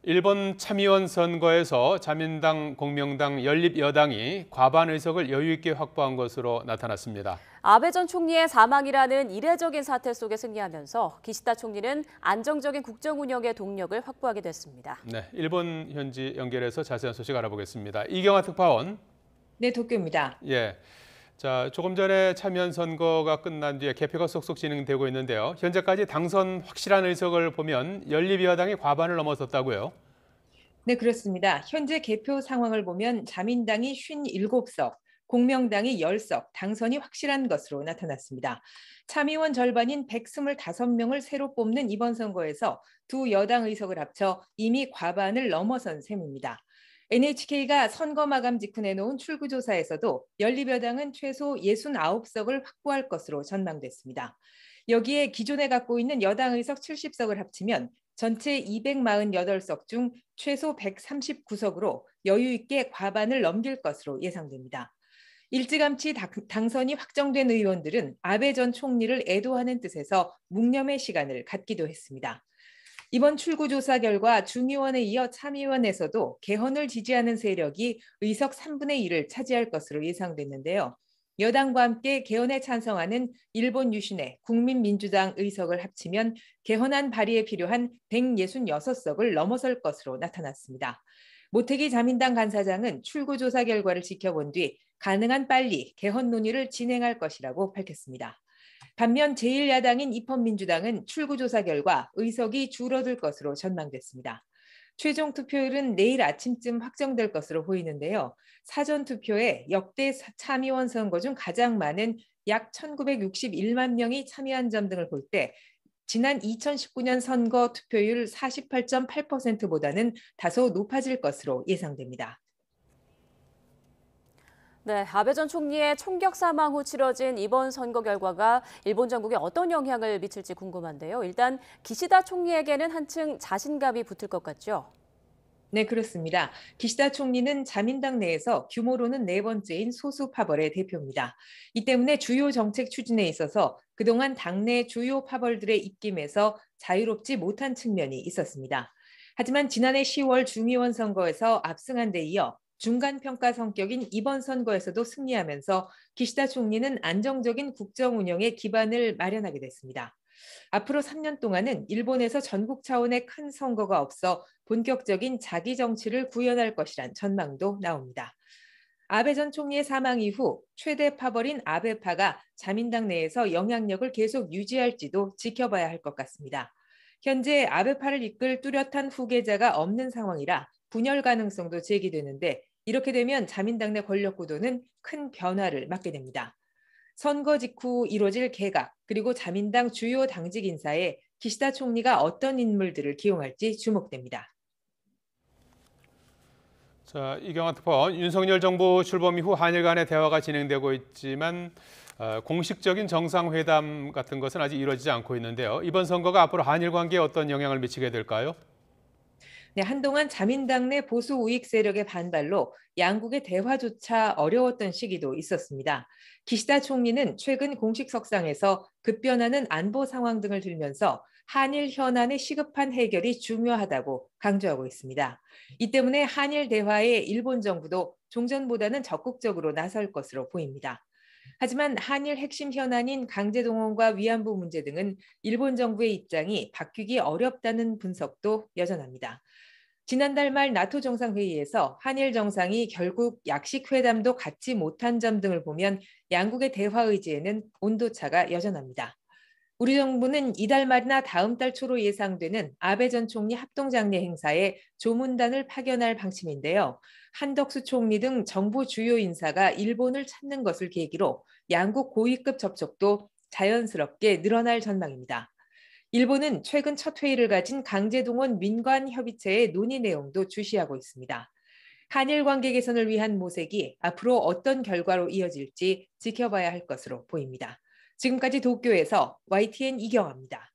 일본 참의원 선거에서 자민당, 공명당, 연립여당이 과반 의석을 여유 있게 확보한 것으로 나타났습니다. 아베 전 총리의 사망이라는 이례적인 사태 속에 승리하면서 기시다 총리는 안정적인 국정 운영의 동력을 확보하게 됐습니다. 네, 일본 현지 연결해서 자세한 소식 알아보겠습니다. 이경아 특파원. 네, 도쿄입니다. 예. 자, 조금 전에 참여연 선거가 끝난 뒤에 개표가 쏙쏙 진행되고 있는데요. 현재까지 당선 확실한 의석을 보면 연립여당이 과반을 넘어섰다고요? 네, 그렇습니다. 현재 개표 상황을 보면 자민당이 57석, 공명당이 10석, 당선이 확실한 것으로 나타났습니다. 참의원 절반인 125명을 새로 뽑는 이번 선거에서 두 여당 의석을 합쳐 이미 과반을 넘어선 셈입니다. NHK가 선거 마감 직후 내놓은 출구조사에서도 연립여당은 최소 69석을 확보할 것으로 전망됐습니다. 여기에 기존에 갖고 있는 여당 의석 70석을 합치면 전체 248석 중 최소 139석으로 여유 있게 과반을 넘길 것으로 예상됩니다. 일찌감치 당선이 확정된 의원들은 아베 전 총리를 애도하는 뜻에서 묵념의 시간을 갖기도 했습니다. 이번 출구조사 결과 중의원에 이어 참의원에서도 개헌을 지지하는 세력이 의석 3분의 1을 차지할 것으로 예상됐는데요. 여당과 함께 개헌에 찬성하는 일본 유신의 국민민주당 의석을 합치면 개헌안 발의에 필요한 166석을 넘어설 것으로 나타났습니다. 모태기 자민당 간사장은 출구조사 결과를 지켜본 뒤 가능한 빨리 개헌 논의를 진행할 것이라고 밝혔습니다. 반면 제1야당인 입헌민주당은 출구조사 결과 의석이 줄어들 것으로 전망됐습니다. 최종 투표율은 내일 아침쯤 확정될 것으로 보이는데요. 사전 투표에 역대 참의원 선거 중 가장 많은 약 1961만 명이 참여한 점 등을 볼 때 지난 2019년 선거 투표율 48.8%보다는 다소 높아질 것으로 예상됩니다. 네, 아베 전 총리의 총격 사망 후 치러진 이번 선거 결과가 일본 전국에 어떤 영향을 미칠지 궁금한데요. 일단 기시다 총리에게는 한층 자신감이 붙을 것 같죠? 네, 그렇습니다. 기시다 총리는 자민당 내에서 규모로는 네 번째인 소수 파벌의 대표입니다. 이 때문에 주요 정책 추진에 있어서 그동안 당내 주요 파벌들의 입김에서 자유롭지 못한 측면이 있었습니다. 하지만 지난해 10월 중의원 선거에서 압승한 데 이어 중간평가 성격인 이번 선거에서도 승리하면서 기시다 총리는 안정적인 국정 운영의 기반을 마련하게 됐습니다. 앞으로 3년 동안은 일본에서 전국 차원의 큰 선거가 없어 본격적인 자기 정치를 구현할 것이란 전망도 나옵니다. 아베 전 총리의 사망 이후 최대 파벌인 아베파가 자민당 내에서 영향력을 계속 유지할지도 지켜봐야 할 것 같습니다. 현재 아베파를 이끌 뚜렷한 후계자가 없는 상황이라 분열 가능성도 제기되는데 이렇게 되면 자민당 내 권력 구도는 큰 변화를 맞게 됩니다. 선거 직후 이뤄질 개각 그리고 자민당 주요 당직 인사에 기시다 총리가 어떤 인물들을 기용할지 주목됩니다. 자, 이경아 특파원, 윤석열 정부 출범 이후 한일 간의 대화가 진행되고 있지만 공식적인 정상회담 같은 것은 아직 이루어지지 않고 있는데요. 이번 선거가 앞으로 한일 관계에 어떤 영향을 미치게 될까요? 네, 한동안 자민당 내 보수 우익 세력의 반발로 양국의 대화조차 어려웠던 시기도 있었습니다. 기시다 총리는 최근 공식 석상에서 급변하는 안보 상황 등을 들면서 한일 현안의 시급한 해결이 중요하다고 강조하고 있습니다. 이 때문에 한일 대화에 일본 정부도 종전보다는 적극적으로 나설 것으로 보입니다. 하지만 한일 핵심 현안인 강제동원과 위안부 문제 등은 일본 정부의 입장이 바뀌기 어렵다는 분석도 여전합니다. 지난달 말 나토 정상회의에서 한일 정상이 결국 약식 회담도 갖지 못한 점 등을 보면 양국의 대화 의지에는 온도차가 여전합니다. 우리 정부는 이달 말이나 다음 달 초로 예상되는 아베 전 총리 합동장례 행사에 조문단을 파견할 방침인데요. 한덕수 총리 등 정부 주요 인사가 일본을 찾는 것을 계기로 양국 고위급 접촉도 자연스럽게 늘어날 전망입니다. 일본은 최근 첫 회의를 가진 강제동원 민관협의체의 논의 내용도 주시하고 있습니다. 한일 관계 개선을 위한 모색이 앞으로 어떤 결과로 이어질지 지켜봐야 할 것으로 보입니다. 지금까지 도쿄에서 YTN 이경아입니다.